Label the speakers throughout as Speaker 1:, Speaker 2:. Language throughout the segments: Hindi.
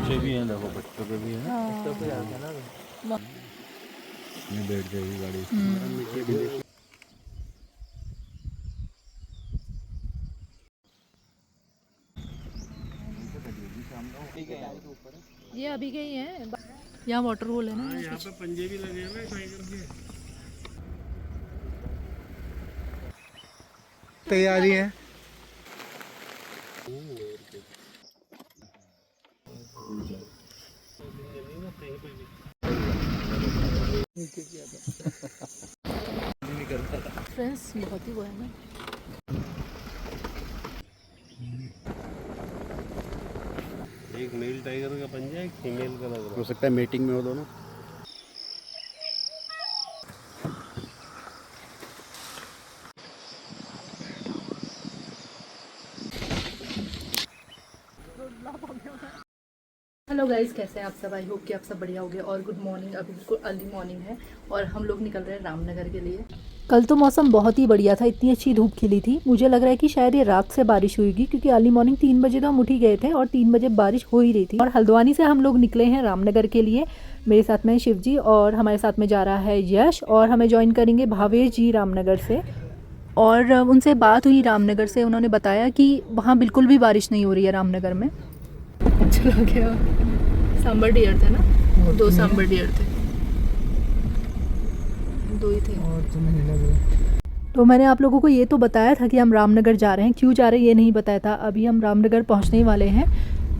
Speaker 1: बच्चे भी हैं, देखो बच्चों के भी हैं।
Speaker 2: बच्चों पे जाते हैं ना।
Speaker 1: ये बैठ जाएगी गाड़ी।
Speaker 2: ये अभी के ही है। यहाँ वाटर होल है ना,
Speaker 3: यहाँ पे पंजे भी लगे हुए टाइगर के।
Speaker 4: तैयारी है।
Speaker 2: फ्रेंड्स बहुत ही वो है ना।
Speaker 3: एक मेल टाइगर का पंजा, एक फीमेल का लग रहा है।
Speaker 1: हो सकता है मीटिंग में हो दोनों।
Speaker 2: हेलो गाइस, कैसे हैं आप सब? आई होप कि आप सब बढ़िया होंगे। और गुड मॉर्निंग। अभी बिल्कुल अर्ली मॉर्निंग है और हम लोग निकल रहे हैं रामनगर के लिए। कल तो मौसम बहुत ही बढ़िया था, इतनी अच्छी धूप खिली थी। मुझे लग रहा है कि शायद ये रात से बारिश हुई, क्योंकि अर्ली मॉर्निंग 3 बजे तो हम उठ ही गए थे और 3 बजे बारिश हो ही रही थी। और हल्द्वानी से हम लोग निकले हैं रामनगर के लिए। मेरे साथ में शिव जी और हमारे साथ में जा रहा है यश, और हमें ज्वाइन करेंगे भावेश जी रामनगर से। और उनसे बात हुई रामनगर से, उन्होंने बताया कि वहाँ बिल्कुल भी बारिश नहीं हो रही है रामनगर में। चला गया। सांबर डियर थे ना, 2 सांबर डियर थे, 2 ही थे।
Speaker 4: और तो नहीं लग रहा।
Speaker 2: तो मैंने आप लोगों को ये तो बताया था कि हम रामनगर जा रहे हैं, क्यों जा रहे हैं ये नहीं बताया था। अभी हम रामनगर पहुंचने ही वाले हैं।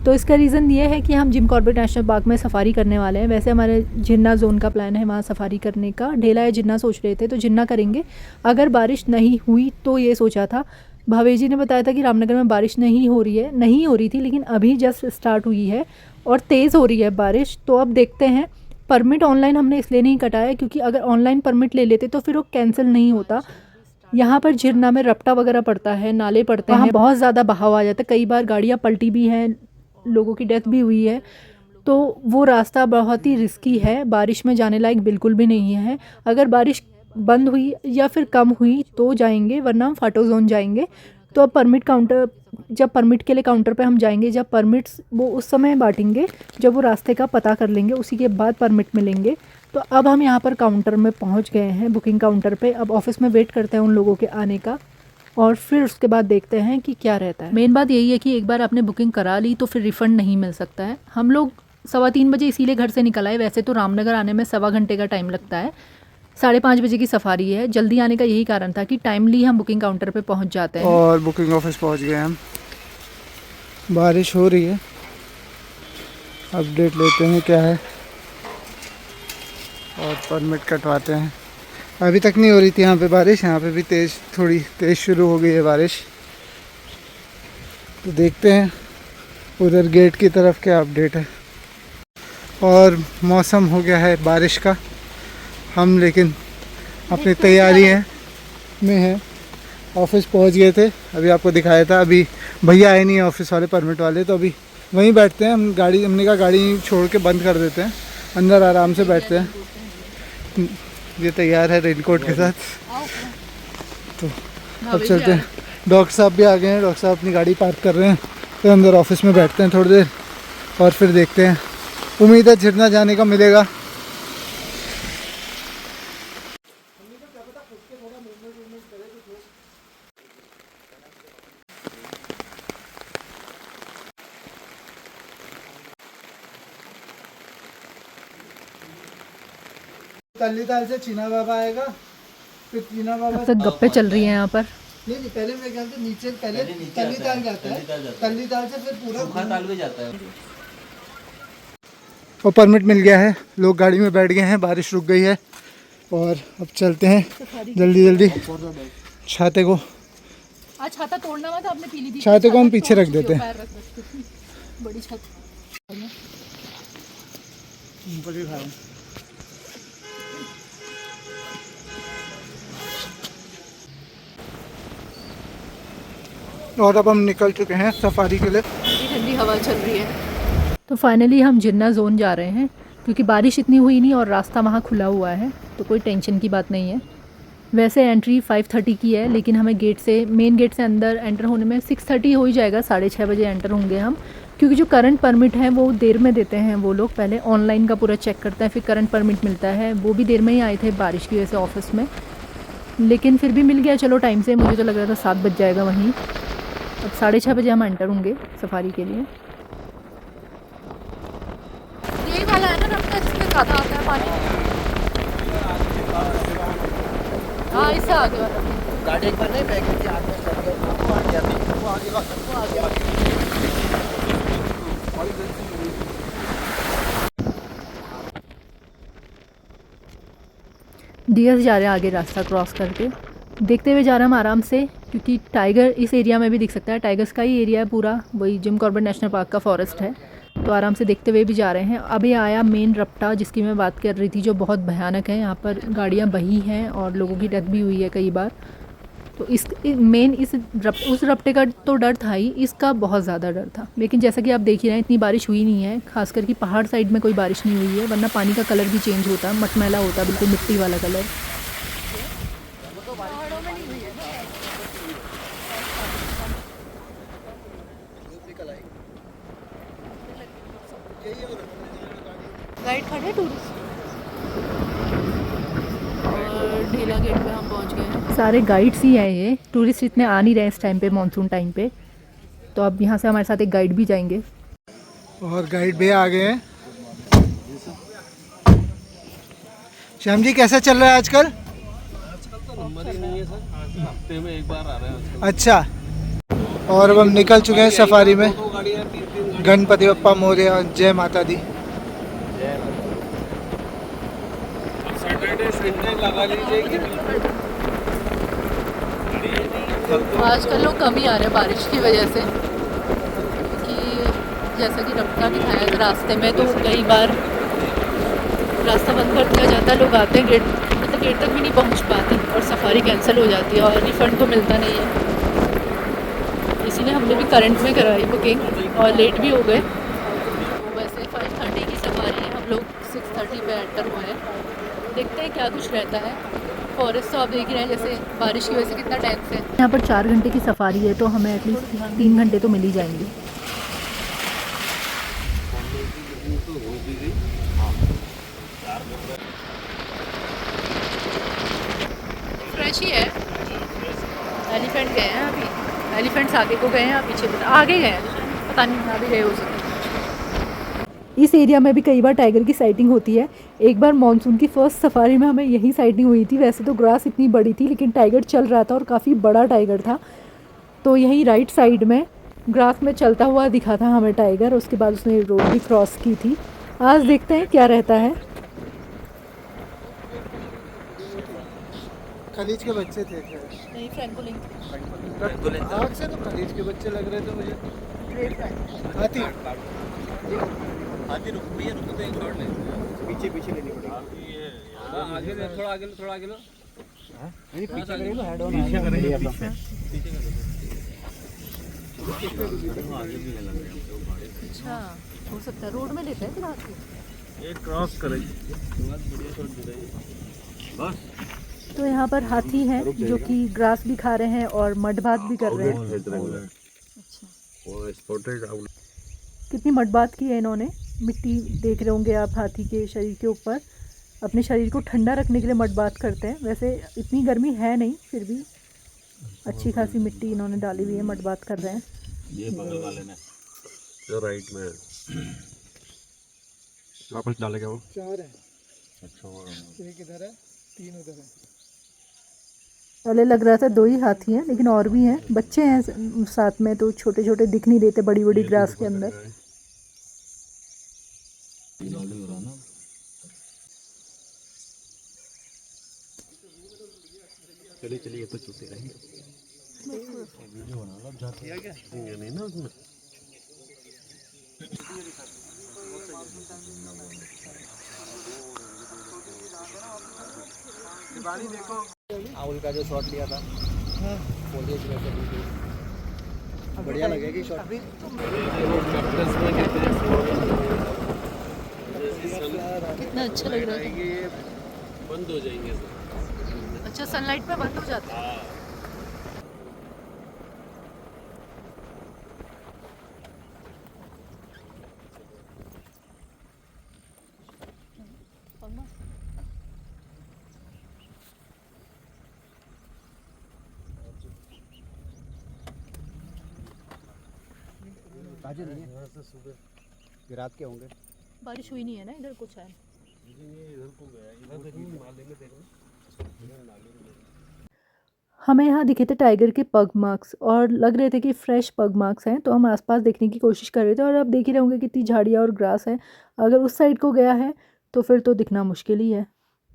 Speaker 2: तो इसका रीज़न ये है कि हम जिम कॉर्बेट नेशनल पार्क में सफारी करने वाले हैं। वैसे हमारे जिन्ना जोन का प्लान है वहाँ सफारी करने का। ढेला या जिन्ना सोच रहे थे, तो जिन्ना करेंगे। अगर बारिश नहीं हुई तो ये सोचा था। भावेश जी ने बताया था कि रामनगर में बारिश नहीं हो रही थी, लेकिन अभी जस्ट स्टार्ट हुई है और तेज़ हो रही है बारिश। तो अब देखते हैं। परमिट ऑनलाइन हमने इसलिए नहीं कटाया क्योंकि अगर ऑनलाइन परमिट ले लेते तो फिर वो कैंसिल नहीं होता। यहाँ पर झिरना में रपटा वगैरह पड़ता है, नाले पड़ते हैं, बहुत ज़्यादा बहाव आ जाता है। कई बार गाड़ियाँ पलटी भी हैं, लोगों की डेथ भी हुई है। तो वो रास्ता बहुत ही रिस्की है, बारिश में जाने लायक बिल्कुल भी नहीं है। अगर बारिश बंद हुई या फिर कम हुई तो जाएंगे, वरना हम फाटो जोन जाएंगे। तो अब परमिट काउंटर, जब परमिट के लिए काउंटर पे हम जाएंगे, जब परमिट्स वो उस समय बांटेंगे जब वो रास्ते का पता कर लेंगे, उसी के बाद परमिट मिलेंगे। तो अब हम यहाँ पर काउंटर में पहुँच गए हैं, बुकिंग काउंटर पे। अब ऑफिस में वेट करते हैं उन लोगों के आने का, और फिर उसके बाद देखते हैं कि क्या रहता है। मेन बात यही है कि एक बार आपने बुकिंग करा ली तो फिर रिफ़ंड नहीं मिल सकता है। हम लोग 3:15 बजे इसीलिए घर से निकल आए। वैसे तो रामनगर आने में 1.25 घंटे का टाइम लगता है। 5:30 बजे की सफारी है। जल्दी आने का यही कारण था कि टाइमली हम बुकिंग काउंटर पे पहुंच जाते हैं।
Speaker 4: और बुकिंग ऑफिस पहुंच गए हम। बारिश हो रही है, अपडेट लेते हैं क्या है और परमिट कटवाते हैं। अभी तक नहीं हो रही थी यहाँ पे बारिश, यहाँ पे भी थोड़ी तेज़ शुरू हो गई है बारिश। तो देखते हैं उधर गेट की तरफ क्या अपडेट है। और मौसम हो गया है बारिश का, हम लेकिन अपनी तैयारी में हैं। ऑफिस पहुंच गए थे, अभी आपको दिखाया था। अभी भैया आए नहीं है ऑफिस वाले, परमिट वाले, तो अभी वहीं बैठते हैं हम। हमने कहा गाड़ी छोड़ के बंद कर देते हैं, अंदर आराम से बैठते हैं। ये तैयार है रेनकोट के साथ। तो अब चलते हैं। डॉक्टर साहब भी आ गए हैं, डॉक्टर साहब अपनी गाड़ी पार्क कर रहे हैं। तो अंदर ऑफिस में बैठते हैं थोड़ी देर और फिर देखते हैं। उम्मीद है झरना जाने का मिलेगा। तल्ली ताल से चीना बाबा आएगा, फिर चीना बाबा
Speaker 2: तक गप्पे चल रही हैं यहाँ पर।
Speaker 4: नहीं, पहले मेरे ख्याल से नीचे पहले तल्ली ताल जाता है, तल्ली ताल से फिर पूरा ताल भी जाता है। और परमिट मिल गया है, लोग गाड़ी में बैठ गए हैं, बारिश रुक गई है और अब चलते हैं जल्दी जल्दी। छाते को
Speaker 2: आज छाता तोड़ना मत, आपने पीली थी।
Speaker 4: छाते को हम पीछे रख देते हैं।
Speaker 2: बड़ी छत
Speaker 4: और अब हम निकल चुके हैं सफारी के लिए।
Speaker 2: ठंडी हवा चल रही है। तो फाइनली हम जिन्ना जोन जा रहे हैं, क्योंकि बारिश इतनी हुई नहीं और रास्ता वहाँ खुला हुआ है, तो कोई टेंशन की बात नहीं है। वैसे एंट्री 5:30 की है, लेकिन हमें मेन गेट से अंदर एंटर होने में 6:30 हो ही जाएगा। 6:30 बजे एंटर होंगे हम। क्योंकि जो करंट परमिट है वो देर में देते हैं वो लोग, पहले ऑनलाइन का पूरा चेक करते हैं फिर करंट परमिट मिलता है। वो भी देर में ही आए थे बारिश की वजह से ऑफिस में, लेकिन फिर भी मिल गया चलो टाइम से। मुझे तो लग रहा था 7 बज जाएगा वहीं। अब 6:30 बजे हम एंटर होंगे सफारी के लिए। यही वाला है ना रास्ता जिसमें ज़्यादा आता है पानी? हाँ, इससे आगे वाला
Speaker 5: गाड़ी एक बार नहीं बैग के हाथ में चल गया, वो आ गया, वो आ गया।
Speaker 2: डियर्स जा रहे हैं आगे रास्ता क्रॉस करके, देखते हुए जा रहे हैं हम आराम से, क्योंकि टाइगर इस एरिया में भी दिख सकता है। टाइगर्स का ही एरिया है पूरा, वही जिम कॉर्बेट नेशनल पार्क का फॉरेस्ट है, तो आराम से देखते हुए भी जा रहे हैं। अभी आया मेन रपटा जिसकी मैं बात कर रही थी, जो बहुत भयानक है। यहाँ पर गाड़ियाँ बही हैं और लोगों की डेथ भी हुई है कई बार। तो उस रपटे का तो डर था ही, इसका बहुत ज़्यादा डर था। लेकिन जैसा कि आप देख ही रहे हैं इतनी बारिश हुई नहीं है, खासकर कि पहाड़ साइड में कोई बारिश नहीं हुई है, वरना पानी का कलर भी चेंज होता, मटमैला होता, बिल्कुल मिट्टी वाला कलर। गाइड खड़े टूरिस्ट और ढेला गेट पे हम पहुंच गए हैं। सारे गाइड्स ही आए हैं, टूरिस्ट इतने आ नहीं रहे इस टाइम पे, मानसून टाइम पे। तो अब यहाँ से हमारे साथ एक गाइड भी जाएंगे
Speaker 4: और गाइड भी आ गए हैं। श्याम जी कैसा चल रहा है आजकल?
Speaker 3: नंबर ही नहीं है सर, हफ्ते में एक बार आ रहे हैं।
Speaker 4: अच्छा, और अब हम निकल चुके हैं सफारी में। गणपति बप्पा मोरया और जय माता दी।
Speaker 3: सैटरडे संडे लगा लीजिए।
Speaker 2: आजकल लोग कम ही आ रहे हैं बारिश की वजह से, कि जैसा कि रफ्ता दिखाया था रास्ते में, तो कई बार रास्ता बंद कर दिया जाता है, लोग आते हैं गेट तक भी नहीं पहुंच पाते और सफारी कैंसिल हो जाती है और रिफ़ंड तो मिलता नहीं है। इसीलिए हमने भी करंट में कराई बुकिंग और लेट भी हो गए। वैसे 5:30 की सफारी है, हम लोग 6:30 पे एंटर हुए हैं। देखते हैं क्या कुछ रहता है। फॉरेस्ट तो आप देख रहे हैं जैसे बारिश की वजह से कितना टाइम से। यहाँ पर 4 घंटे की सफारी है, तो हमें एटलीस्ट 3 घंटे तो मिल ही जाएंगे। फ्रेश ही है। एलिफेंट गए हैं अभी, एलिफेंट्स आगे को गए हैं या पीछे आगे गए हैं, पता नहीं आगे गए हो सकते। इस एरिया में भी कई बार टाइगर की साइटिंग होती है। एक बार मॉनसून की फर्स्ट सफारी में हमें यही साइटिंग हुई थी। वैसे तो ग्रास इतनी बड़ी थी, लेकिन टाइगर चल रहा था और काफ़ी बड़ा टाइगर था। तो यहीं राइट साइड में ग्रास में चलता हुआ दिखा था हमें टाइगर। उसके बाद उसने रोड भी क्रॉस की थी। आज देखते हैं क्या रहता है।
Speaker 4: खलीज के बच्चे थे क्या?
Speaker 2: नहीं, फ्रैंकोलिन
Speaker 4: आग से तो खलीज के बच्चे लग रहे थे मुझे। हाथी
Speaker 3: हाथी रुक भैया, रुको तो एक शॉट ले। पीछे लेनी पड़ेगी। आगे ले, थोड़ा आगे लो।
Speaker 1: नहीं पीछे करेंगे तो हेड ऑन
Speaker 3: पीछे करेंगे,
Speaker 1: आएगा।
Speaker 3: पीछे
Speaker 2: अच्छा, हो सकता है रोड में लेते हैं फिर हाथी।
Speaker 3: एक क्रॉस करेंगे, बढ़िया शॉट दे रही है बस।
Speaker 2: तो यहाँ पर हाथी हैं जो कि ग्रास भी खा रहे हैं और मड बात भी कर रहे हैं। अच्छा, कितनी मड बात की है इन्होंने। मिट्टी देख रहे होंगे आप हाथी के शरीर के ऊपर। अपने शरीर को ठंडा रखने के लिए मड बात करते हैं। वैसे इतनी गर्मी है नहीं, फिर भी अच्छी खासी मिट्टी इन्होंने डाली हुई है, मड बात कर रहे हैं।
Speaker 3: ये बगल वाले ने जो राइट में
Speaker 1: वापस डालेगा वो।
Speaker 4: 4 है।
Speaker 3: अच्छा,
Speaker 4: एक इधर है, 3 उधर है।
Speaker 2: पहले लग रहा था 2 ही हाथी हैं, लेकिन और भी हैं। बच्चे हैं साथ में, तो छोटे छोटे दिख नहीं देते बड़ी बड़ी ग्रास के अंदर।
Speaker 1: चलिए तो चलते रहेंगे।
Speaker 3: वीडियो बना लो, जाते हैं क्या नहीं ना उसमें।
Speaker 5: आउल का जो शॉट लिया था, फॉलिएज में से बिल्कुल बढ़िया लगेगी शॉट।
Speaker 2: कितना अच्छा लग रहा है।
Speaker 3: ये बंद हो जाएंगे सर।
Speaker 2: अच्छा, सनलाइट में बंद हो जाता है।
Speaker 5: ताजे नहीं है, यहाँ से सुबह रात के होंगे।
Speaker 2: बारिश हुई नहीं है ना इधर कुछ है। हमें यहाँ दिखे थे टाइगर के पग मार्क्स और लग रहे थे कि फ्रेश पग मार्क्स हैं, तो हम आसपास देखने की कोशिश कर रहे थे। और आप देख ही रहे होंगे कितनी झाड़ियाँ और ग्रास है। अगर उस साइड को गया है तो फिर तो दिखना मुश्किल ही है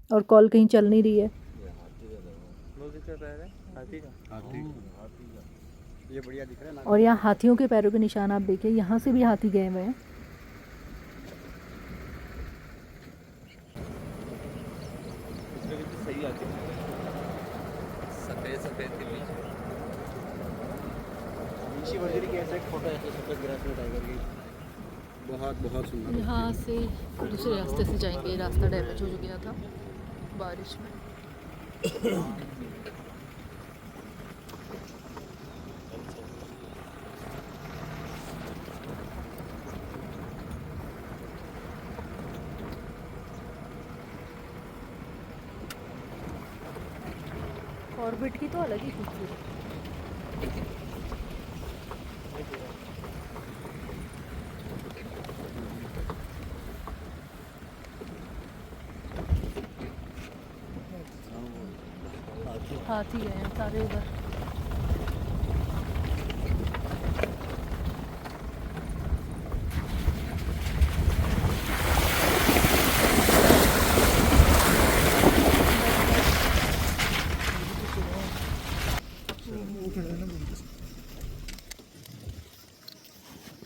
Speaker 2: और कॉल कहीं चल नहीं रही है।
Speaker 5: ये बढ़िया दिख रहा है ना।
Speaker 2: और यहाँ हाथियों के पैरों के निशान आप देखिए, यहाँ से भी हाथी गए हुए हैं।
Speaker 3: सही आती है सफेद सफेद के बीच
Speaker 5: नीची वर्जरी की ऐसे एक फोटो ऐसे सफेद ग्रास में टाइगर की बहुत बहुत सुंदर।
Speaker 2: यहाँ से दूसरे रास्ते से जाएंगे, रास्ता डैमेज हो गया था बारिश में। ऑर्बिट की तो अलग ही खूबसूरत। हाथी गए हैं सारे उधर।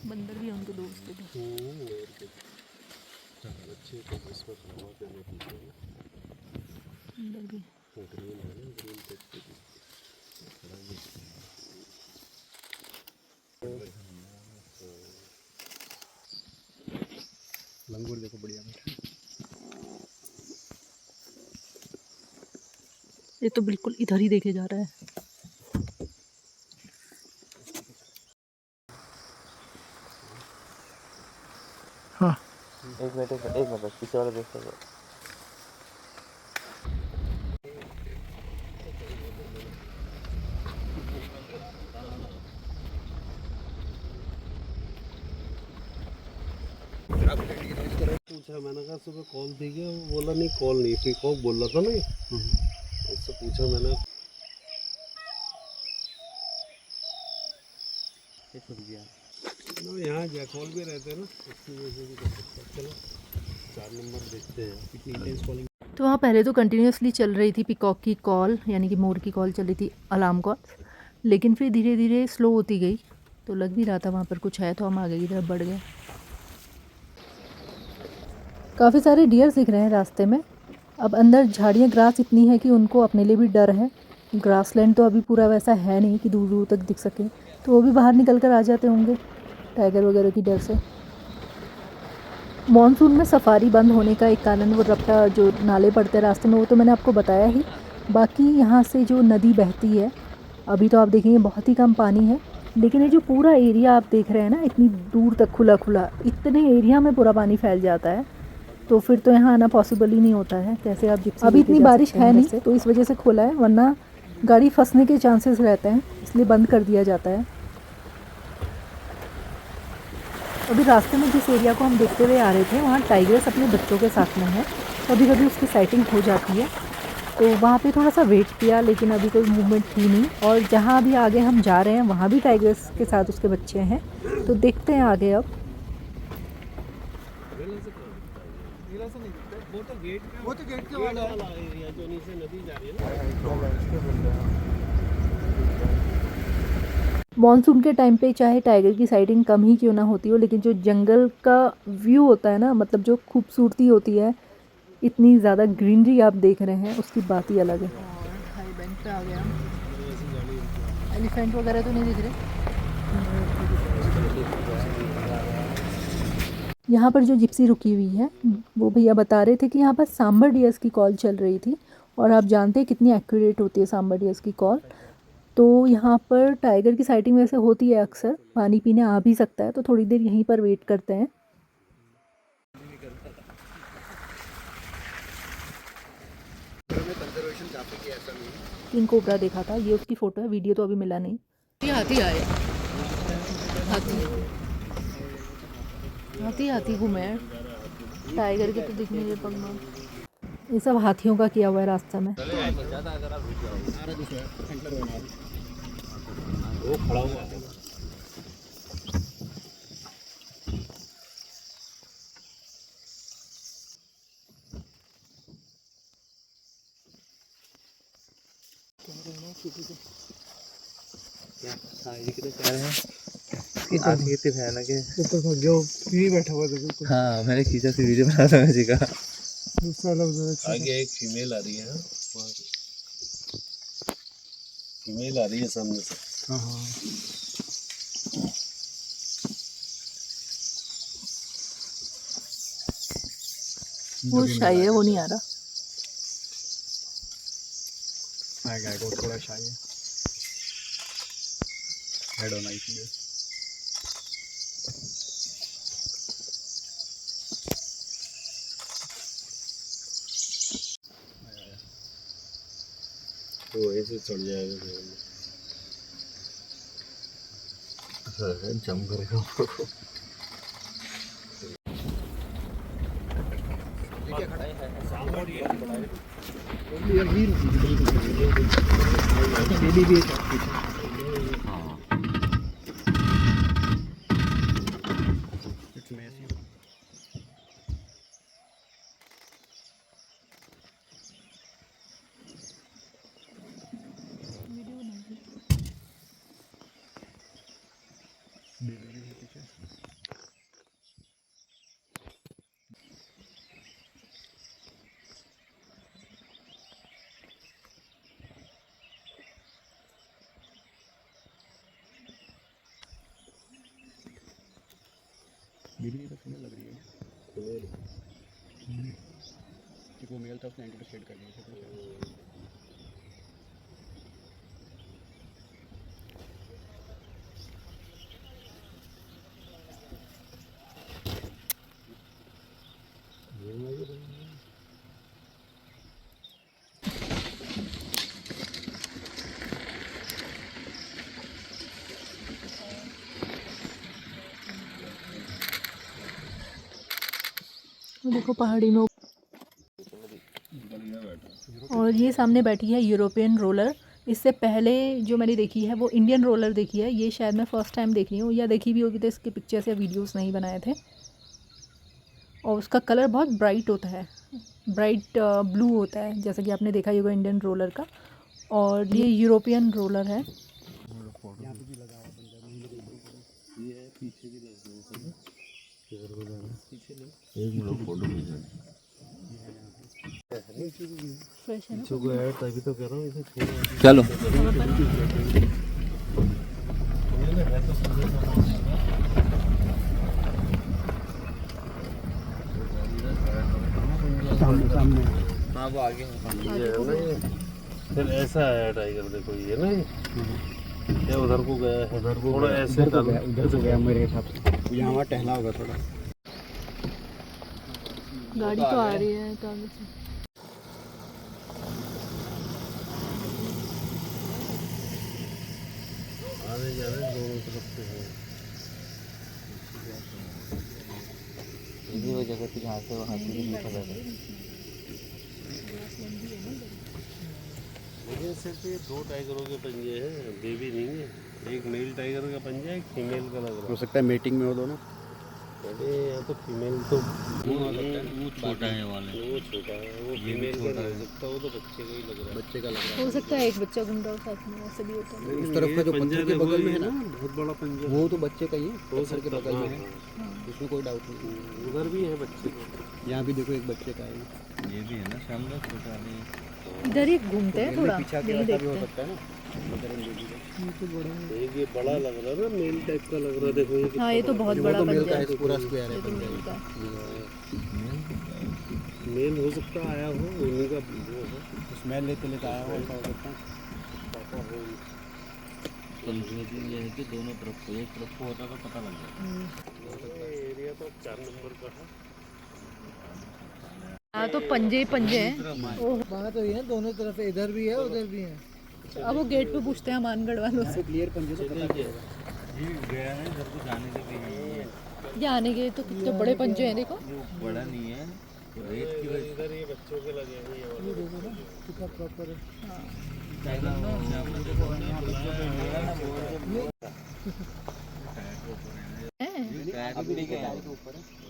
Speaker 2: बंदर भी उनके दोस्त थे। बंदर भी
Speaker 5: लंगूर देखो बढ़िया।
Speaker 2: ये तो बिल्कुल इधर ही देखे जा रहा है।
Speaker 4: हाँ
Speaker 3: एक मिनट बस पीछे वाला देख लो।
Speaker 6: पूछा मैंने कहा सुबह कॉल दी गया, वो बोला नहीं कॉल नहीं थी, कॉल बोल रहा था ना उससे पूछा मैंने। यहाँ जैकॉल भी रहते हैं ना, उसकी वजह से भी कर सकते हैं। चलो 4 नंबर देखते हैं कितनी इंटेंस कॉलिंग।
Speaker 2: तो वहाँ पहले तो कंटिन्यूसली चल रही थी पिकॉक की कॉल, यानी कि मोर की कॉल चल रही थी, अलार्म कॉल। लेकिन फिर धीरे धीरे स्लो होती गई, तो लग भी रहा था वहाँ पर कुछ है, तो हम आगे की तरफ बढ़ गए। काफ़ी सारे डियर दिख रहे हैं रास्ते में। अब अंदर झाड़ियाँ ग्रास इतनी है कि उनको अपने लिए भी डर है। ग्रासलैंड तो अभी पूरा वैसा है नहीं कि दूर दूर तक दिख सके, तो वो भी बाहर निकल कर आ जाते होंगे टाइगर वगैरह की डर से। मॉनसून में सफारी बंद होने का एक कारण वो रपटा जो नाले पड़ते हैं रास्ते में, वो तो मैंने आपको बताया ही। बाकी यहाँ से जो नदी बहती है, अभी तो आप देखेंगे बहुत ही कम पानी है, लेकिन ये जो पूरा एरिया आप देख रहे हैं ना, इतनी दूर तक खुला खुला, इतने एरिया में पूरा पानी फैल जाता है, तो फिर तो यहाँ आना पॉसिबल ही नहीं होता है। कैसे आप जिप्सी अभी इतनी बारिश है नहीं, तो इस वजह से खोला है, वरना गाड़ी फंसने के चांसेस रहते हैं, इसलिए बंद कर दिया जाता है। अभी रास्ते में जिस एरिया को हम देखते हुए आ रहे थे, वहाँ टाइगर्स अपने बच्चों के साथ में है। कभी कभी उसकी साइटिंग हो जाती है, तो वहाँ पे थोड़ा सा वेट किया, लेकिन अभी कोई मूवमेंट थी नहीं। और जहाँ अभी आगे हम जा रहे हैं, वहाँ भी टाइगर्स के साथ उसके बच्चे हैं, तो देखते हैं आगे। अब
Speaker 5: वो तो गेट के वाला
Speaker 6: एरिया जो नीचे नदी जा रही है ना।
Speaker 2: मॉनसून के टाइम पे चाहे टाइगर की साइटिंग कम ही क्यों ना होती हो, लेकिन जो जंगल का व्यू होता है ना, मतलब जो खूबसूरती होती है, इतनी ज़्यादा ग्रीनरी आप देख रहे हैं, उसकी बात ही अलग है। हाई बैंक पे आ गया। एलिफेंट वगैरह तो नहीं दिख रहे। यहाँ पर जो जिप्सी रुकी हुई है, वो भैया बता रहे थे कि यहाँ पर सांबर डियर्स की कॉल चल रही थी, और आप जानते हैं कितनी एक्यूरेट होती है सांबर डियर्स की कॉल। तो यहाँ पर टाइगर की साइटिंग वैसे होती है अक्सर, पानी पीने आ भी सकता है, तो थोड़ी देर यहीं पर वेट करते हैं। किंग कोबरा देखा था, ये उसकी फ़ोटो है, वीडियो तो अभी मिला नहीं। ये हाथी आए, हाथी घूमे हैं, टाइगर के तो दिख नहीं रहे पंगा। ये सब हाथियों का किया हुआ है रास्ता में।
Speaker 6: वो खड़ा हुआ है।
Speaker 4: ऊपर भाग गया, यही बैठा हुआ था बिल्कुल।
Speaker 5: हाँ मैंने खींचा सी वीडियो बना था जी का।
Speaker 4: दूसरा लफ्ज
Speaker 6: आगे एक फीमेल आ रही है, फीमेल आ रही है सामने से।
Speaker 4: हाँ हाँ
Speaker 2: वो शाही है, वो नहीं आ रहा।
Speaker 1: आएगा वो थोड़ा शाही है, हेड ऑन आई थी।
Speaker 6: तो ऐसे चढ़ जाएगा, जम करेगा।
Speaker 1: बीबी तो फीमेल लग रही है, वो मेल था, उसने एंटी शेड कर दिया।
Speaker 2: देखो पहाड़ी में। और ये सामने बैठी है यूरोपियन रोलर। इससे पहले जो मैंने देखी है वो इंडियन रोलर देखी है, ये शायद मैं फ़र्स्ट टाइम देख रही हूँ, या देखी भी होगी तो इसके पिक्चर्स या वीडियोस नहीं बनाए थे। और उसका कलर बहुत ब्राइट होता है, ब्राइट ब्लू होता है, जैसा कि आपने देखा ही होगा इंडियन रोलर का। और ये यूरोपियन रोलर है। फ्रेश है ना?
Speaker 6: तभी तो कह रहा हूँ इसे छोड़ो।
Speaker 5: चलो
Speaker 4: सामने
Speaker 5: हाँ वो आगे
Speaker 6: ये है ना ये। फिर ऐसा है टाइगर, देखो ये ना, ये उधर को गया है, उधर को थोड़ा ऐसे
Speaker 1: उधर से गया मेरे हिसाब से, यहाँ वहाँ टहला होगा थोड़ा।
Speaker 2: गाड़ी तो आ रही है तो आगे से।
Speaker 6: आने जाने दोनों तरफ से है।
Speaker 5: इसी वो जगह थी जहाँ से वहाँ से लिखा था।
Speaker 6: लेकिन सिर्फ ये दो टाइगरों के पंजे हैं, बेबी नहीं है। एक मेल टाइगर का पंजा है, एक फीमेल का लग रहा
Speaker 1: हो सकता है मीटिंग में हो दोनों।
Speaker 6: अरे यहाँ तो फीमेल तो
Speaker 5: वो छोटा है वाले,
Speaker 6: वो छोटा है, वो फीमेल का नहीं हो सकता, वो तो बच्चे का ही लग रहा है।
Speaker 1: बच्चे का लग रहा
Speaker 2: हो सकता है एक बच्चा घूम रहा हो साथ में, ऐसे भी होता है।
Speaker 1: उस तरफ का जो
Speaker 6: पंजा
Speaker 1: पत्थर के बगल में है ना,
Speaker 6: बहुत बड़ा पंजा,
Speaker 1: वो तो बच्चे का ही है,
Speaker 6: हो
Speaker 1: पत्थर के
Speaker 6: सकता
Speaker 1: बगल में है,
Speaker 6: हाँ।
Speaker 1: उसमें कोई डाउट नहीं।
Speaker 6: उधर भी है बच्चे का।
Speaker 1: यहाँ भी देखो एक बच्चे का है,
Speaker 5: ये भी है ना सामने छोटा वाले।
Speaker 2: इधर ही घूमते हैं थोड़ा,
Speaker 1: पीछा के
Speaker 2: नहीं
Speaker 1: वैसा भी हो
Speaker 2: देखते।
Speaker 1: सकता है ना।
Speaker 6: एक ये बड़ा लग रहा है ना, मेल टाइप का लग रहा है, देखो ये
Speaker 2: हाँ ये तो बहुत बड़ा
Speaker 1: मेल
Speaker 2: पंजा
Speaker 1: का
Speaker 2: है।
Speaker 1: है, पूरा स्क्वायर है
Speaker 2: ये तो
Speaker 1: पंजा।
Speaker 2: मेल का है।
Speaker 6: मेल हो सकता है, आया हो उन्हीं का वो है।
Speaker 1: स्मेल लेते लेते आया हुआ ऐसा हो सकता है।
Speaker 6: पापा हो
Speaker 5: कंफ्यूजिंग ये है कि दोनों तरफ को, एक तरफ को होता तो पता लग जाता।
Speaker 6: एरिया तो 4 नंबर का है।
Speaker 2: यहाँ तो पंजे ही पंजे हैं। ओह,
Speaker 4: वहाँ तो ये दोनों तरफ, इधर भी है उधर भी है।
Speaker 2: अब वो गेट पे पूछते हैं मानगढ़ वालों से।
Speaker 1: क्लियर पंजे तो पता चलेगा।
Speaker 2: ये आने के तो कितने बड़े पंजे हैं, देखो।
Speaker 3: बड़ा नहीं है, रेत की वजह
Speaker 6: इधर ये बच्चों के लगे हैं, ये वाले।
Speaker 4: ये देखो ना कितना प्रॉपर है।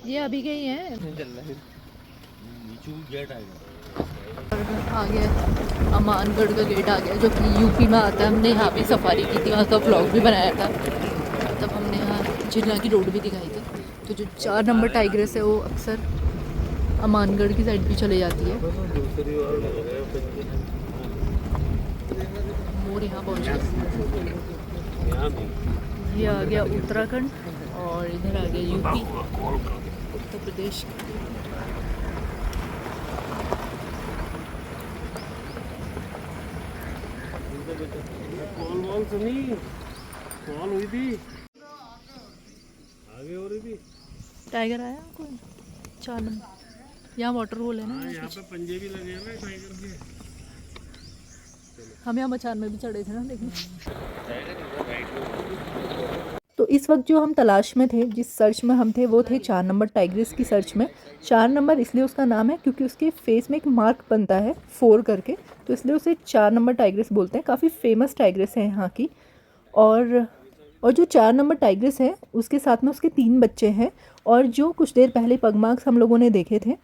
Speaker 2: ये अभी के ही हैं।
Speaker 3: नीचे गेट आएगा।
Speaker 2: आ गया अमानगढ़ का गेट आ गया, जो कि यूपी में आता है। हमने यहाँ भी सफारी की थी, वहाँ का व्लॉग भी बनाया था। तब हमने यहाँ जिला की रोड भी दिखाई थी। तो जो 4 नंबर टाइग्रेस है वो अक्सर अमानगढ़ की साइड भी चले जाती है। मोर यहाँ पहुँच गए। ये आ गया उत्तराखंड और इधर आ गया UP, Uttar Pradesh.
Speaker 6: Call wall सुनी, कॉल हुई थी, आगे हो रही थी।
Speaker 2: टाइगर आया कोई 4 नंबर। यहाँ वाटर होल है ना,
Speaker 6: यहाँ पे पंजे भी लगे हैं ना टाइगर के।
Speaker 2: हम यहाँ मचान में भी चढ़े थे ना, लेकिन तो इस वक्त जो हम तलाश में थे, जिस सर्च में हम थे, वो थे 4 नंबर टाइग्रेस की सर्च में। 4 नंबर इसलिए उसका नाम है क्योंकि उसके फेस में एक मार्क बनता है 4 करके, तो इसलिए उसे 4 नंबर टाइग्रेस बोलते हैं। काफ़ी फेमस टाइग्रेस है यहाँ की। और जो 4 नंबर टाइग्रेस है उसके साथ में उसके 3 बच्चे हैं। और जो कुछ देर पहले पग मार्क्स हम लोगों ने देखे थे,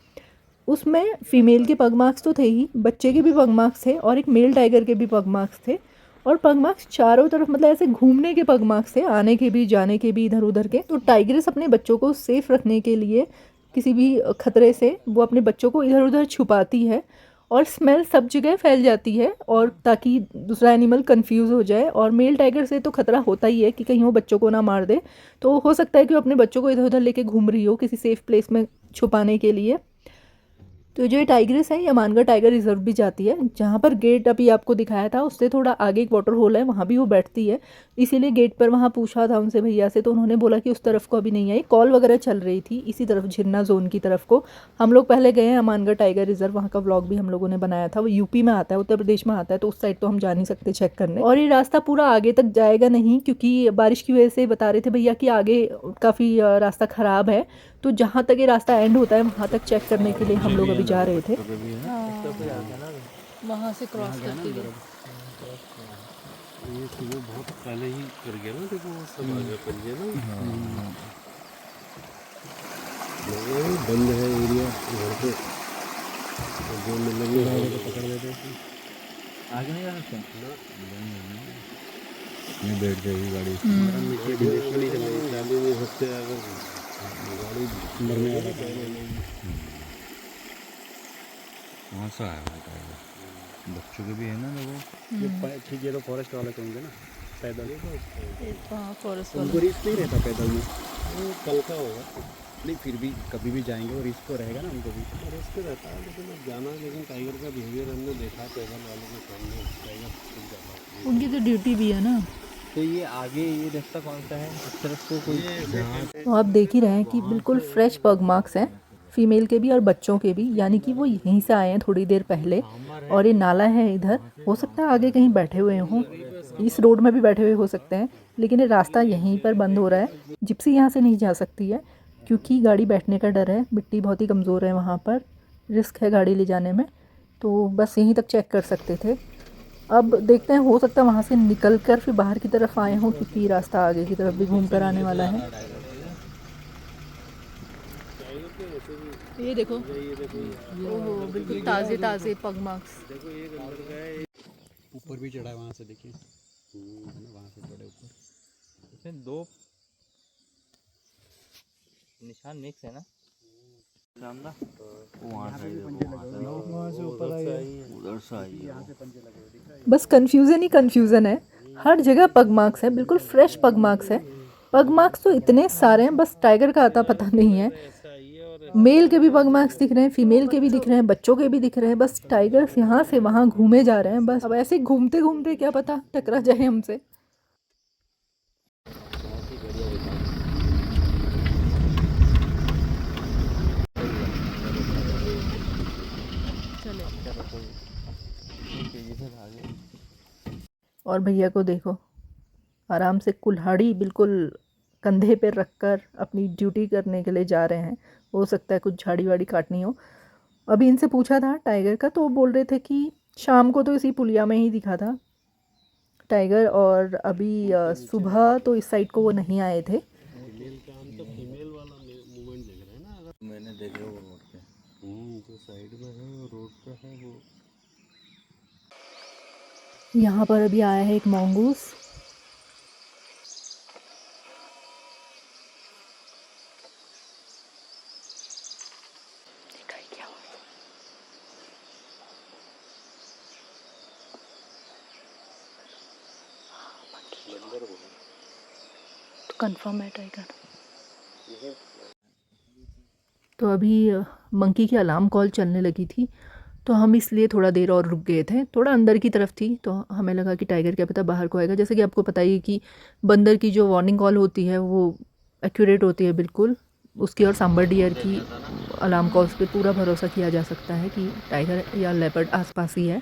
Speaker 2: उसमें फीमेल के पग मार्क्स तो थे ही, बच्चे के भी पग मार्क्स थे और एक मेल टाइगर के भी पग मार्क्स थे। और पग मार्क्स चारों तरफ, मतलब ऐसे घूमने के पग मार्क्स थे, आने के भी जाने के भी, इधर उधर के। तो टाइग्रेस अपने बच्चों को सेफ रखने के लिए किसी भी खतरे से वो अपने बच्चों को इधर उधर छुपाती है और स्मेल सब जगह फैल जाती है, और ताकि दूसरा एनिमल कंफ्यूज हो जाए। और मेल टाइगर से तो खतरा होता ही है कि कहीं वो बच्चों को ना मार दे, तो हो सकता है कि वो अपने बच्चों को इधर उधर लेके घूम रही हो किसी सेफ प्लेस में छुपाने के लिए। तो जो ये टाइग्रेस है ये अमानगढ़ टाइगर रिजर्व भी जाती है, जहाँ पर गेट अभी आपको दिखाया था उससे थोड़ा आगे एक वाटर होल है, वहाँ भी वो बैठती है। इसीलिए गेट पर वहाँ पूछा था उनसे भैया से, तो उन्होंने बोला कि उस तरफ को अभी नहीं आई। कॉल वगैरह चल रही थी इसी तरफ, झिरना जोन की तरफ को। हम लोग पहले गए हैं अमानगढ़ टाइगर रिजर्व, वहाँ का व्लॉग भी हम लोगों ने बनाया था। वो यूपी में आता है, उत्तर प्रदेश में आता है, तो उस साइड तो हम जा नहीं सकते चेक करने। और ये रास्ता पूरा आगे तक जाएगा नहीं, क्योंकि बारिश की वजह से बता रहे थे भैया कि आगे काफ़ी रास्ता ख़राब है। तो जहाँ तक ये रास्ता एंड होता है वहाँ तक चेक करने के लिए हम लोग अभी जा रहे थे। वहाँ से क्रॉस करके
Speaker 6: ये सुबह बहुत पहले ही कर गया ना, देखो वो सब आ गया पंजे ना। बंद है एरिया घर पे, जो मिलेंगे पकड़ लेते हैं।
Speaker 3: आगे नहीं जा सकते नहीं, बैठ जाएगी गाड़ी।
Speaker 6: चालू नहीं सकते अगर गाड़ी मरने वाला
Speaker 3: कहाँ से आया हुआ टाइगर? बच्चों के भी है ना वो।
Speaker 1: ठीक है, तो फॉरेस्ट वाले होंगे ना पैदल।
Speaker 2: फॉरेस्ट
Speaker 1: उनको रिस्क नहीं रहता पैदल में,
Speaker 6: वो कल का होगा।
Speaker 1: नहीं फिर भी कभी भी जाएंगे, और रिस्क तो रहेगा ना उनको भी।
Speaker 6: रिस्क रहता है, लेकिन अब जाना, लेकिन टाइगर का बिहेवियर हमने देखा पैदल वालों के सामने, टाइगर खुद जाता है।
Speaker 2: उनकी तो ड्यूटी भी है ना।
Speaker 5: तो ये आगे ये रास्ता कौन सा है, इस तरफ को कोई?
Speaker 2: तो आप देख ही रहे हैं कि बिल्कुल फ्रेश पग मार्क्स हैं, फीमेल के भी और बच्चों के भी, यानी कि वो यहीं से आए हैं थोड़ी देर पहले। और ये नाला है इधर, हो सकता है आगे कहीं बैठे हुए हों, इस रोड में भी बैठे हुए हो सकते हैं, लेकिन ये रास्ता यहीं पर बंद हो रहा है। जिप्सी यहाँ से नहीं जा सकती है क्योंकि गाड़ी बैठने का डर है, मिट्टी बहुत ही कमज़ोर है वहाँ पर, रिस्क है गाड़ी ले जाने में। तो बस यहीं तक चेक कर सकते थे। अब देखते हैं, हो सकता है वहाँ से निकल कर फिर बाहर की तरफ आए हों, क्योंकि रास्ता आगे की तरफ भी घूम कर आने वाला है। ये देखो, ओहो बिल्कुल ताज़े ताज़े पग मार्क्स।
Speaker 1: ऊपर भी चढ़ा है वहाँ से, देखिए वहाँ से चढ़े ऊपर।
Speaker 5: इसमें 2 निशान मिक्स है ना,
Speaker 4: वहाँ से ऊपर आई है,
Speaker 3: उधर से आई है।
Speaker 2: बस कंफ्यूजन ही कंफ्यूजन है, हर जगह पग मार्क्स है, बिल्कुल फ्रेश पग मार्क्स है। पग मार्क्स तो इतने सारे हैं, बस टाइगर का आता पता नहीं है। मेल के भी पग मार्क्स दिख रहे हैं, फीमेल के भी दिख रहे हैं, बच्चों के भी दिख रहे हैं। बस टाइगर्स यहाँ से वहाँ घूमे जा रहे हैं बस। अब ऐसे घूमते घूमते क्या पता टकरा जाए हमसे। और भैया को देखो, आराम से कुल्हाड़ी बिल्कुल कंधे पे रखकर अपनी ड्यूटी करने के लिए जा रहे हैं। हो सकता है कुछ झाड़ी वाड़ी काटनी हो। अभी इनसे पूछा था टाइगर का, तो वो बोल रहे थे कि शाम को तो इसी पुलिया में ही दिखा था टाइगर, और अभी सुबह तो इस साइड को वो नहीं आए थे।
Speaker 6: फीमेल का हम तो फीमेल वाला मूवमेंट देख रहे हैं ना। अगर
Speaker 5: मैंने देखा वो रोड पे,
Speaker 6: जो साइड में है वो रोड पे है वो।
Speaker 2: यहाँ पर अभी आया है एक मंगूस। तो कंफर्म है टाइगर। तो अभी मंकी की अलार्म कॉल चलने लगी थी, तो हम इसलिए थोड़ा देर और रुक गए थे। थोड़ा अंदर की तरफ थी, तो हमें लगा कि टाइगर क्या पता बाहर को आएगा। जैसे कि आपको पता ही है कि बंदर की जो वार्निंग कॉल होती है वो एक्यूरेट होती है बिल्कुल। उसकी और सांबर डियर की अलार्म कॉल्स पे पूरा भरोसा किया जा सकता है कि टाइगर या लेपर्ड आसपास ही है।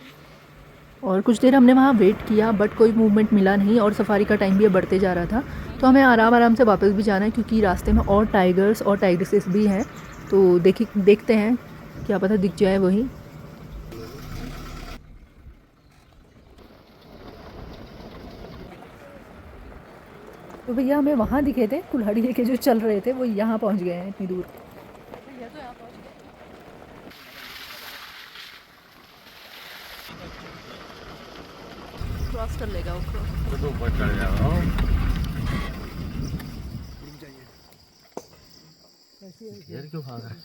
Speaker 2: और कुछ देर हमने वहाँ वेट किया, बट कोई मूवमेंट मिला नहीं, और सफारी का टाइम भी अब बढ़ते जा रहा था। तो हमें आराम आराम से वापस भी जाना है, क्योंकि रास्ते में और टाइगर्स और टाइग्रेसेस भी हैं। तो देखते हैं, क्या पता दिख जाए वही। तो भैया हमें वहाँ दिखे थे, कुल्हाड़ी लेके जो चल रहे थे, वो यहाँ पहुँच गए हैं इतनी दूर। क्रॉस कर लेगा वो क्रॉस।
Speaker 3: तो ऊपर चढ़ जाओ। यार क्यों भाग रहा है?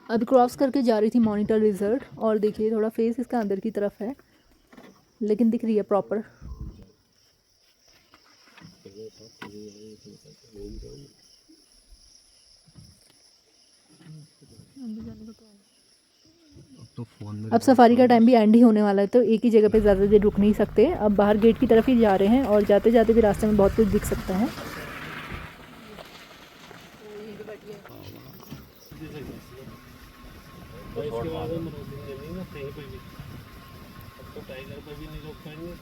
Speaker 2: अभी क्रॉस करके जा रही थी मॉनिटर रिजर्व, और देखिए थोड़ा फेस इसका अंदर की तरफ है, लेकिन दिख रही है प्रॉपर। अब सफारी का टाइम भी एंड ही होने वाला है, तो एक ही जगह पे ज़्यादा देर रुक नहीं सकते। अब बाहर गेट की तरफ ही जा रहे हैं, और जाते जाते भी रास्ते में बहुत कुछ दिख सकता है।
Speaker 6: इसके बाद हम रोकेंगे नहीं ना कहीं पे भी। अब तो टाइगर पे भी नहीं रोक पाएंगे।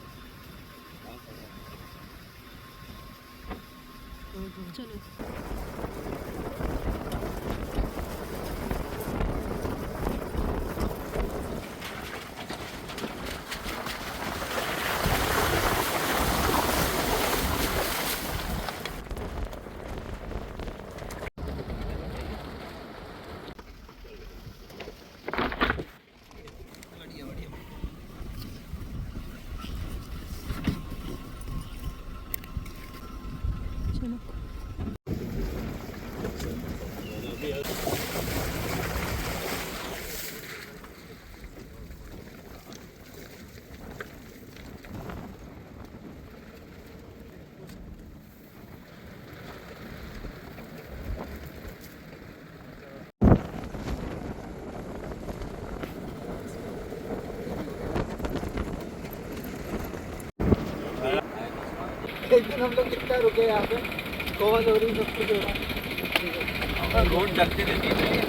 Speaker 5: एक दिन हम लोग कितना रुके यहाँ पे, कौन हो रही सब कुछ हो रहा।
Speaker 3: रोड ढकते रहती है।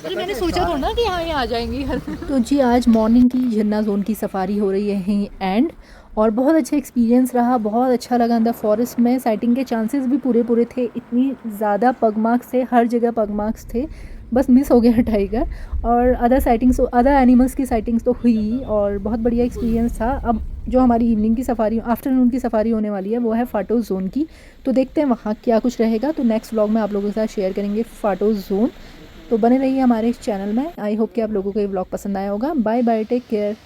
Speaker 2: मैंने सोचा था ना कि हाँ ये आ जाएंगी। तो जी आज मॉर्निंग की झरना जोन की सफारी हो रही है यहीं एंड, और बहुत अच्छा एक्सपीरियंस रहा, बहुत अच्छा लगा। अंदर फॉरेस्ट में साइटिंग के चांसेस भी पूरे थे, इतनी ज़्यादा पग मार्क्स थे, हर जगह पग मार्क्स थे। बस मिस हो गया टाइगर, और अदर एनिमल्स की साइटिंग्स तो हुई, और बहुत बढ़िया एक्सपीरियंस था। अब जो हमारी इवनिंग की सफारी, आफ्टरनून की सफारी होने वाली है, वो है फाटो जोन की। तो देखते हैं वहाँ क्या कुछ रहेगा। तो नेक्स्ट व्लॉग में आप लोगों के साथ शेयर करेंगे फाटो जोन। तो बने रहिए हमारे इस चैनल में। आई होप कि आप लोगों को ये व्लॉग पसंद आया होगा। Bye bye, take care.